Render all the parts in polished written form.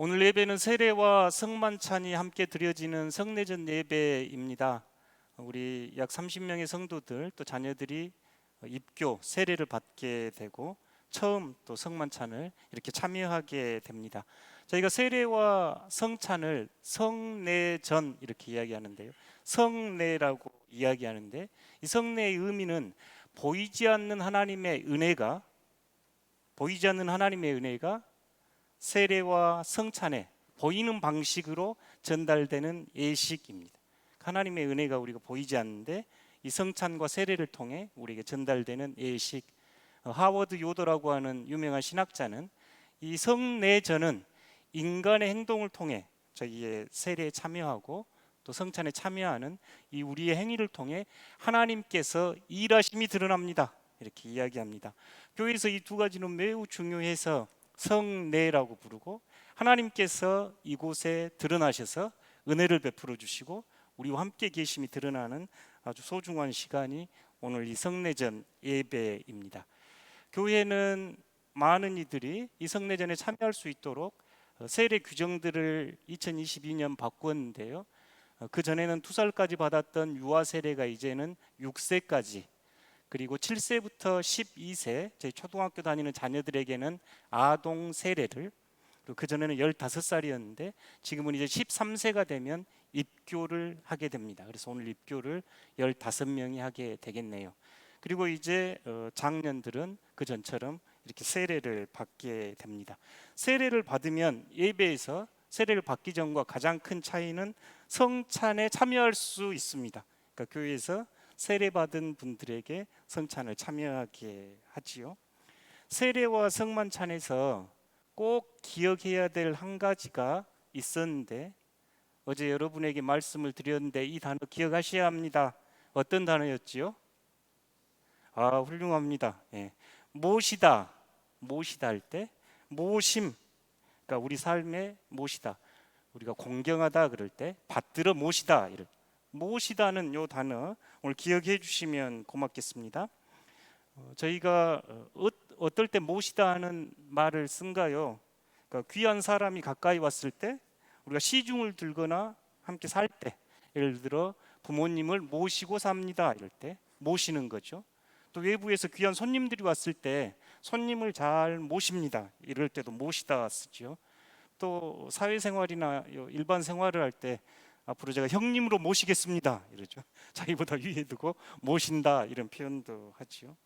오늘 예배는 세례와 성만찬이 함께 드려지는 성례전 예배입니다. 우리 약 30명의 성도들 또 자녀들이 입교, 세례를 받게 되고 처음 또 성만찬을 이렇게 참여하게 됩니다. 저희가 세례와 성찬을 성례전 이렇게 이야기하는데요. 성례라고 이야기하는데 이 성례의 의미는 보이지 않는 하나님의 은혜가 세례와 성찬에 보이는 방식으로 전달되는 예식입니다. 하나님의 은혜가 우리가 보이지 않는데 이 성찬과 세례를 통해 우리에게 전달되는 예식. 하워드 요더라고 하는 유명한 신학자는 이 성례전은 인간의 행동을 통해 저희의 세례에 참여하고 또 성찬에 참여하는 이 우리의 행위를 통해 하나님께서 일하심이 드러납니다. 이렇게 이야기합니다. 교회에서 이 두 가지는 매우 중요해서 성례라고 부르고 하나님께서 이곳에 드러나셔서 은혜를 베풀어 주시고 우리와 함께 계심이 드러나는 아주 소중한 시간이 오늘 이 성례전 예배입니다. 교회는 많은 이들이 이 성례전에 참여할 수 있도록 세례 규정들을 2022년 바꾸었는데요. 그 전에는 2살까지 받았던 유아 세례가 이제는 6세까지, 그리고 7세부터 12세 저희 초등학교 다니는 자녀들에게는 아동 세례를, 그리고 그 전에는 15살이었는데 지금은 이제 13세가 되면 입교를 하게 됩니다. 그래서 오늘 입교를 15명이 하게 되겠네요. 그리고 이제 장년들은 그 전처럼 이렇게 세례를 받게 됩니다. 세례를 받으면 예배에서 세례를 받기 전과 가장 큰 차이는 성찬에 참여할 수 있습니다. 그러니까 교회에서 세례받은 분들에게 성찬을 참여하게 하지요. 세례와 성만찬에서 꼭 기억해야 될 한 가지가 있었는데 어제 여러분에게 말씀을 드렸는데 이 단어 기억하셔야 합니다. 어떤 단어였지요? 훌륭합니다. 모시다 할 때 모심, 그러니까 우리 삶의 모시다, 우리가 공경하다 그럴 때 받들어 모시다, 이럴 모시다는 요 단어 오늘 기억해 주시면 고맙겠습니다. 저희가 어떨 때 모시다 하는 말을 쓴가요? 그러니까 귀한 사람이 가까이 왔을 때, 우리가 시중을 들거나 함께 살 때, 예를 들어 부모님을 모시고 삽니다 이럴 때 모시는 거죠. 또 외부에서 귀한 손님들이 왔을 때 손님을 잘 모십니다 이럴 때도 모시다 쓰죠. 또 사회생활이나 일반 생활을 할 때 앞으로 제가 형님으로 모시겠습니다 이러죠. 자기보다 위에 두고 모신다 이런 표현도 하지요.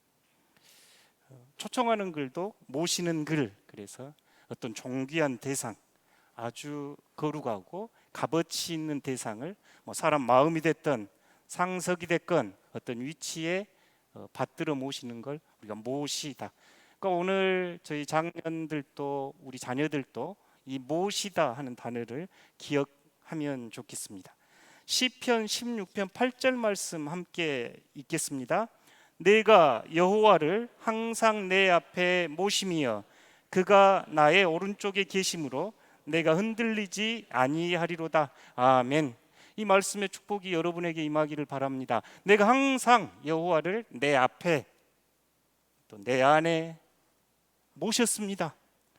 초청하는 글도 모시는 글, 그래서 어떤 존귀한 대상, 아주 거룩하고 값어치 있는 대상을 사람 마음이 됐든 상석이 됐건 어떤 위치에 받들어 모시는 걸 우리가 모시다. 그러니까 오늘 저희 장년들도 우리 자녀들도 이 모시다 하는 단어를 기억하면 좋겠습니다. 시편 16편 8절 말씀 함께 읽겠습니다. 내가 여호와를 항상 내 앞에 모심이여 그가 나의 오른쪽에 계심으로 내가 흔들리지 아니하리로다. 아멘. 이 말씀의 축복이 여러분에게 임하기를 바랍니다. 내가 항상 여호와를 내 앞에 또 내 안에 모셨습니다.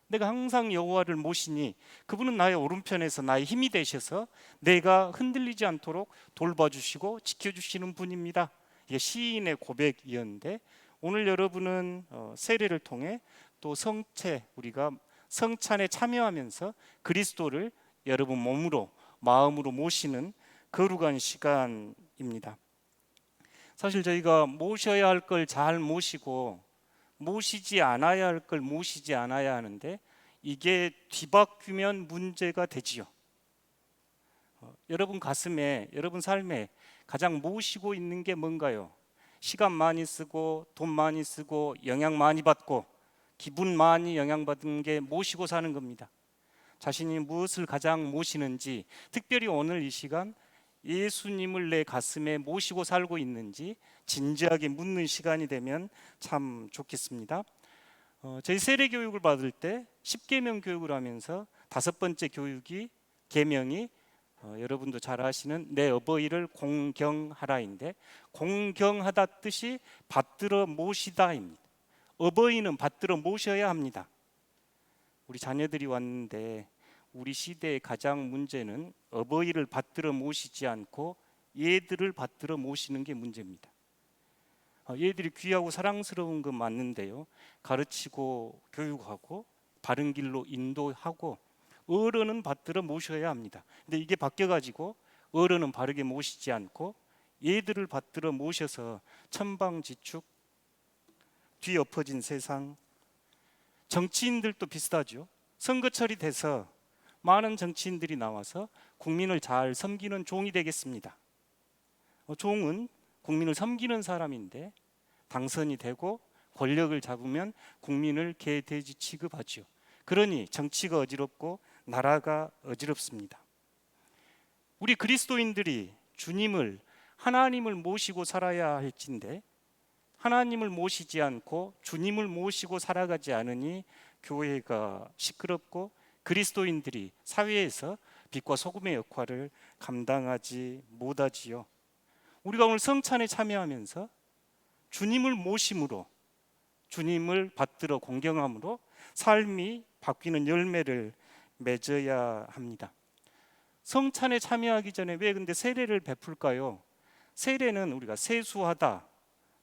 내가 항상 여호와를 모시니 그분은 나의 오른편에서 나의 힘이 되셔서 내가 흔들리지 않도록 돌봐주시고 지켜주시는 분입니다. 이게 시인의 고백이었는데 오늘 여러분은 세례를 통해 또 우리가 성찬에 참여하면서 그리스도를 여러분 몸으로 마음으로 모시는 거룩한 시간입니다. 사실 저희가 모셔야 할 걸 잘 모시고 모시지 않아야 할 걸 모시지 않아야 하는데 이게 뒤바뀌면 문제가 되지요. 여러분 가슴에, 여러분 삶에 가장 모시고 있는 게 뭔가요? 시간 많이 쓰고 돈 많이 쓰고 영향 많이 받고 기분 많이 영향받은 게 모시고 사는 겁니다. 자신이 무엇을 가장 모시는지, 특별히 오늘 이 시간 예수님을 내 가슴에 모시고 살고 있는지 진지하게 묻는 시간이 되면 참 좋겠습니다. 저희 세례 교육을 받을 때 10계명 교육을 하면서 5번째 교육이 계명이 여러분도 잘 아시는 내 어버이를 공경하라인데, 공경하다 뜻이 받들어 모시다입니다. 어버이는 받들어 모셔야 합니다. 우리 자녀들이 왔는데 우리 시대의 가장 문제는 어버이를 받들어 모시지 않고 얘들을 받들어 모시는 게 문제입니다. 얘들이 귀하고 사랑스러운 건 맞는데요, 가르치고 교육하고 바른 길로 인도하고 어른은 받들어 모셔야 합니다. 근데 이게 바뀌어가지고 어른은 바르게 모시지 않고 얘들을 받들어 모셔서 천방지축, 뒤엎어진 세상. 정치인들도 비슷하죠. 선거철이 돼서 많은 정치인들이 나와서 국민을 잘 섬기는 종이 되겠습니다. 종은 국민을 섬기는 사람인데 당선이 되고 권력을 잡으면 국민을 개, 돼지 취급하죠. 그러니 정치가 어지럽고 나라가 어지럽습니다. 우리 그리스도인들이 주님을, 하나님을 모시고 살아야 할진데 하나님을 모시지 않고 주님을 모시고 살아가지 않으니 교회가 시끄럽고 그리스도인들이 사회에서 빛과 소금의 역할을 감당하지 못하지요. 우리가 오늘 성찬에 참여하면서 주님을 모심으로, 주님을 받들어 공경함으로 삶이 바뀌는 열매를 맺어야 합니다. 성찬에 참여하기 전에 왜 근데 세례를 베풀까요? 세례는 우리가 세수하다,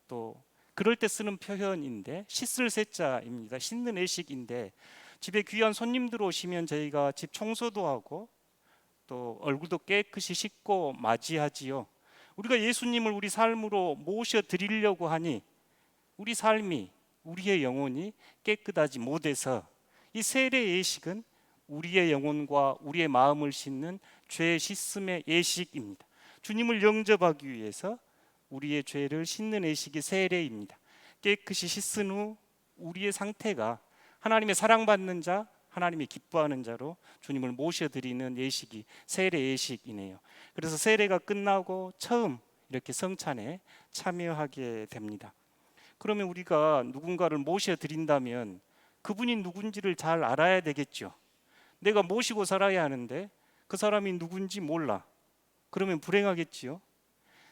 또 그럴 때 쓰는 표현인데 씻을 세자입니다. 씻는 예식인데 집에 귀한 손님들 오시면 저희가 집 청소도 하고 또 얼굴도 깨끗이 씻고 맞이하지요. 우리가 예수님을 우리 삶으로 모셔드리려고 하니 우리 삶이, 우리의 영혼이 깨끗하지 못해서 이 세례 예식은 우리의 영혼과 우리의 마음을 씻는 죄 씻음의 예식입니다. 주님을 영접하기 위해서 우리의 죄를 씻는 예식이 세례입니다. 깨끗이 씻은 후 우리의 상태가 하나님의 사랑받는 자, 하나님이 기뻐하는 자로 주님을 모셔드리는 예식이 세례 예식이네요. 그래서 세례가 끝나고 처음 이렇게 성찬에 참여하게 됩니다. 그러면 우리가 누군가를 모셔드린다면 그분이 누군지를 잘 알아야 되겠죠. 내가 모시고 살아야 하는데 그 사람이 누군지 몰라. 그러면 불행하겠지요.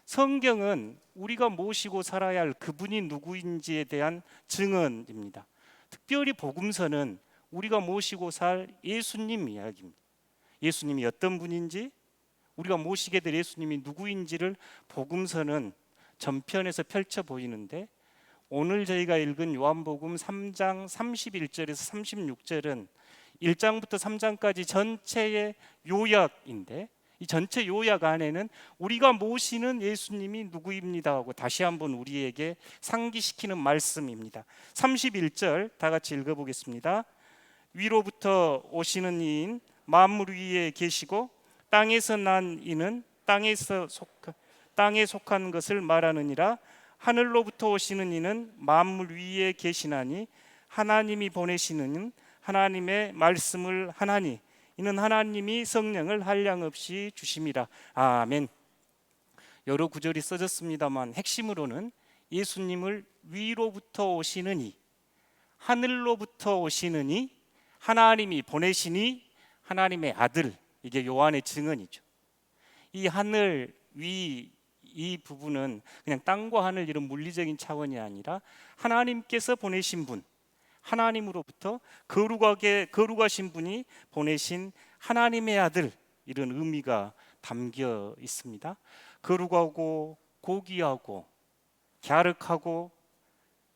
성경은 우리가 모시고 살아야 할 그분이 누구인지에 대한 증언입니다. 특별히 복음서는 우리가 모시고 살 예수님 이야기입니다. 예수님이 어떤 분인지, 우리가 모시게 될 예수님이 누구인지를 복음서는 전편에서 펼쳐 보이는데 오늘 저희가 읽은 요한복음 3장 31절에서 36절은 1장부터 3장까지 전체의 요약인데 이 전체 요약 안에는 우리가 모시는 예수님이 누구입니다 하고 다시 한번 우리에게 상기시키는 말씀입니다. 31절 다 같이 읽어보겠습니다. 위로부터 오시는 이인 만물 위에 계시고 땅에서 난 이는 땅에 속한 것을 말하느니라. 하늘로부터 오시는 이는 만물 위에 계시나니 하나님이 보내시는 하나님의 말씀을 하나니 이는 하나님이 성령을 한량없이 주심이라. 아멘. 여러 구절이 써졌습니다만 핵심으로는 예수님을 위로부터 오시느니, 하늘로부터 오시느니, 하나님이 보내시니, 하나님의 아들, 이게 요한의 증언이죠. 이 하늘 위, 이 부분은 그냥 땅과 하늘 이런 물리적인 차원이 아니라 하나님께서 보내신 분, 하나님으로부터 거룩하신 분이 보내신 하나님의 아들, 이런 의미가 담겨 있습니다. 거룩하고 고귀하고 갸륵하고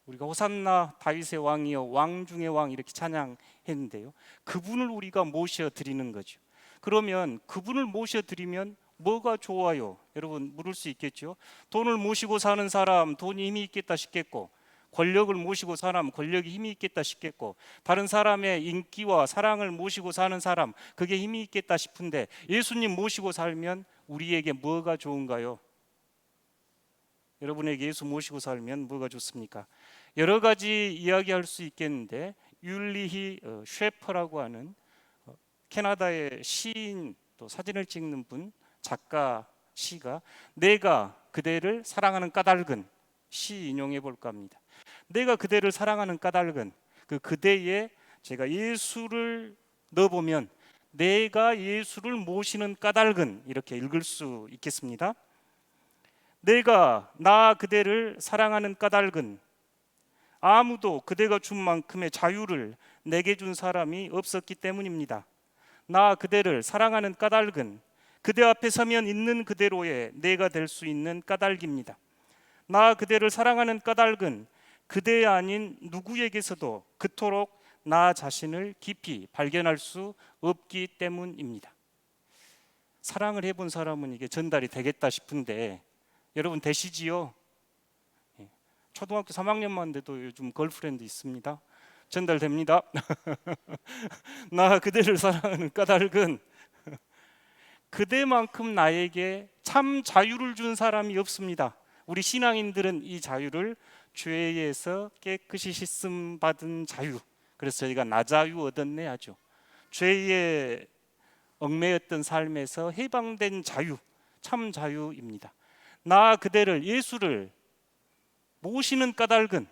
우리가 호산나 다윗의 왕이여 왕 중의 왕 이렇게 찬양했는데요, 그분을 우리가 모셔드리는 거죠. 그러면 그분을 모셔드리면 뭐가 좋아요? 여러분 물을 수 있겠죠. 돈을 모시고 사는 사람 돈이 힘이 있겠다 싶겠고, 권력을 모시고 사람 권력이 힘이 있겠다 싶겠고, 다른 사람의 인기와 사랑을 모시고 사는 사람 그게 힘이 있겠다 싶은데 예수님 모시고 살면 우리에게 뭐가 좋은가요? 여러분에게 예수 모시고 살면 뭐가 좋습니까? 여러 가지 이야기할 수 있겠는데 율리히 셰퍼라고 하는 캐나다의 시인, 또 사진을 찍는 분, 작가 시가 내가 그대를 사랑하는 까닭은, 시 인용해 볼까 합니다. 내가 그대를 사랑하는 까닭은, 그대에 제가 예수를 넣어보면 내가 예수를 모시는 까닭은, 이렇게 읽을 수 있겠습니다. 내가 나 그대를 사랑하는 까닭은 아무도 그대가 준 만큼의 자유를 내게 준 사람이 없었기 때문입니다. 나 그대를 사랑하는 까닭은 그대 앞에 서면 있는 그대로의 내가 될 수 있는 까닭입니다. 나 그대를 사랑하는 까닭은 그대 아닌 누구에게서도 그토록 나 자신을 깊이 발견할 수 없기 때문입니다. 사랑을 해본 사람은 이게 전달이 되겠다 싶은데 여러분 되시지요? 초등학교 3학년만 돼도 요즘 걸프렌드 있습니다. 전달됩니다. 나 그대를 사랑하는 까닭은 그대만큼 나에게 참 자유를 준 사람이 없습니다. 우리 신앙인들은 이 자유를 죄에서 깨끗이 씻음 받은 자유, 그래서 저희가 나자유 얻었네 하죠. 죄에 얽매였던 삶에서 해방된 자유, 참 자유입니다. 나 그대를, 예수를 모시는 까닭은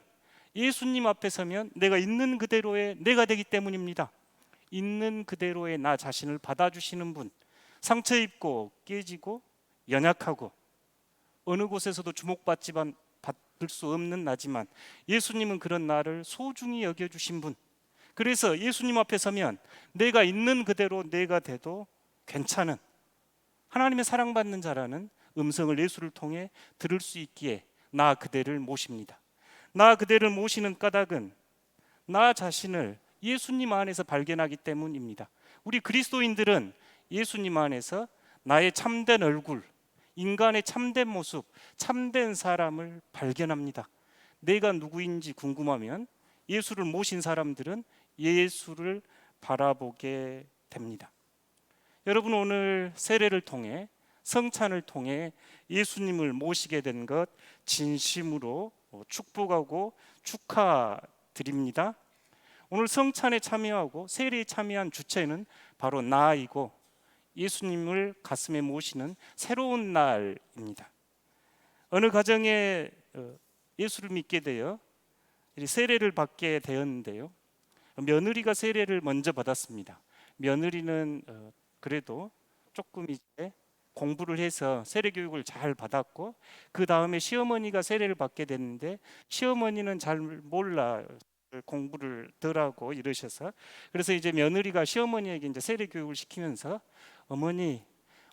예수님 앞에 서면 내가 있는 그대로의 내가 되기 때문입니다. 있는 그대로의 나 자신을 받아주시는 분, 상처 입고 깨지고 연약하고 어느 곳에서도 주목받을 수 없는 나지만 예수님은 그런 나를 소중히 여겨주신 분. 그래서 예수님 앞에 서면 내가 있는 그대로 내가 돼도 괜찮은 하나님의 사랑받는 자라는 음성을 예수를 통해 들을 수 있기에 나 그대를 모십니다. 나 그대를 모시는 까닭은 나 자신을 예수님 안에서 발견하기 때문입니다. 우리 그리스도인들은 예수님 안에서 나의 참된 얼굴, 인간의 참된 모습, 참된 사람을 발견합니다. 내가 누구인지 궁금하면 예수를 모신 사람들은 예수를 바라보게 됩니다. 여러분, 오늘 세례를 통해, 성찬을 통해 예수님을 모시게 된 것 진심으로 축복하고 축하드립니다. 오늘 성찬에 참여하고 세례에 참여한 주체는 바로 나이고 예수님을 가슴에 모시는 새로운 날입니다. 어느 가정에 예수를 믿게 되어 세례를 받게 되었는데요, 며느리가 세례를 먼저 받았습니다. 며느리는 그래도 조금 이제 공부를 해서 세례 교육을 잘 받았고, 그 다음에 시어머니가 세례를 받게 됐는데 시어머니는 잘 몰라, 공부를 덜 하고 이러셔서, 그래서 이제 며느리가 시어머니에게 이제 세례 교육을 시키면서, 어머니,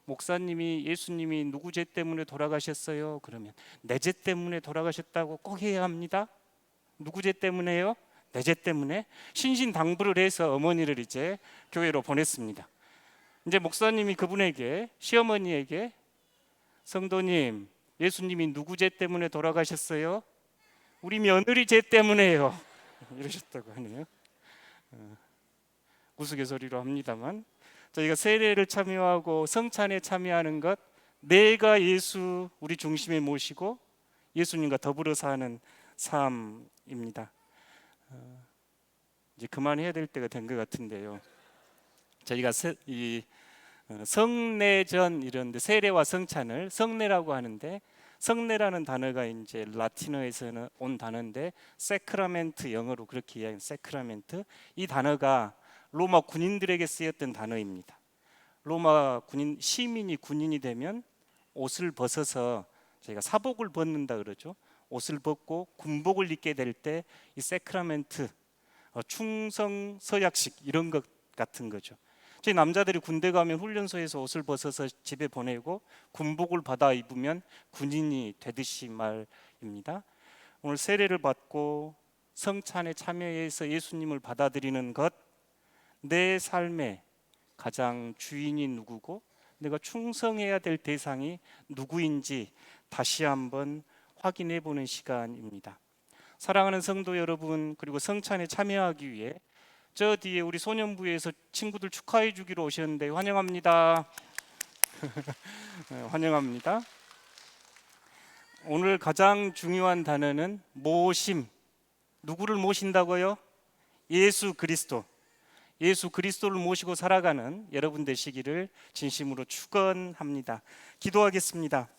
목사님이 예수님이 누구 죄 때문에 돌아가셨어요? 그러면 내 죄 때문에 돌아가셨다고 꼭 해야 합니다. 누구 죄 때문에요? 내 죄 때문에. 신신당부를 해서 어머니를 이제 교회로 보냈습니다. 이제 목사님이 그분에게, 시어머니에게, 성도님, 예수님이 누구 죄 때문에 돌아가셨어요? 우리 며느리 죄 때문에요. 이러셨다고 하네요. 우스갯소리로 합니다만, 저희가 세례를 참여하고 성찬에 참여하는 것, 내가 예수 우리 중심에 모시고 예수님과 더불어 사는 삶입니다. 이제 그만해야 될 때가 된 것 같은데요. 저희가 성례전 이런데 세례와 성찬을 성례라고 하는데, 성례라는 단어가 이제 라틴어에서는 온 단어인데 세크라멘트, 영어로 그렇게 이야기하는 세크라멘트, 이 단어가 로마 군인들에게 쓰였던 단어입니다. 로마 군인, 시민이 군인이 되면 옷을 벗어서, 저희가 사복을 벗는다 그러죠. 옷을 벗고 군복을 입게 될 때 이 세크라멘트, 충성 서약식 이런 것 같은 거죠. 저희 남자들이 군대 가면 훈련소에서 옷을 벗어서 집에 보내고 군복을 받아 입으면 군인이 되듯이 말입니다. 오늘 세례를 받고 성찬에 참여해서 예수님을 받아들이는 것, 내 삶의 가장 주인이 누구고 내가 충성해야 될 대상이 누구인지 다시 한번 확인해 보는 시간입니다. 사랑하는 성도 여러분, 그리고 성찬에 참여하기 위해 저 뒤에 우리 소년부에서 친구들 축하해 주기로 오셨는데 환영합니다. 환영합니다. 오늘 가장 중요한 단어는 모심. 누구를 모신다고요? 예수 그리스도. 예수 그리스도를 모시고 살아가는 여러분 되시기를 진심으로 축원합니다. 기도하겠습니다.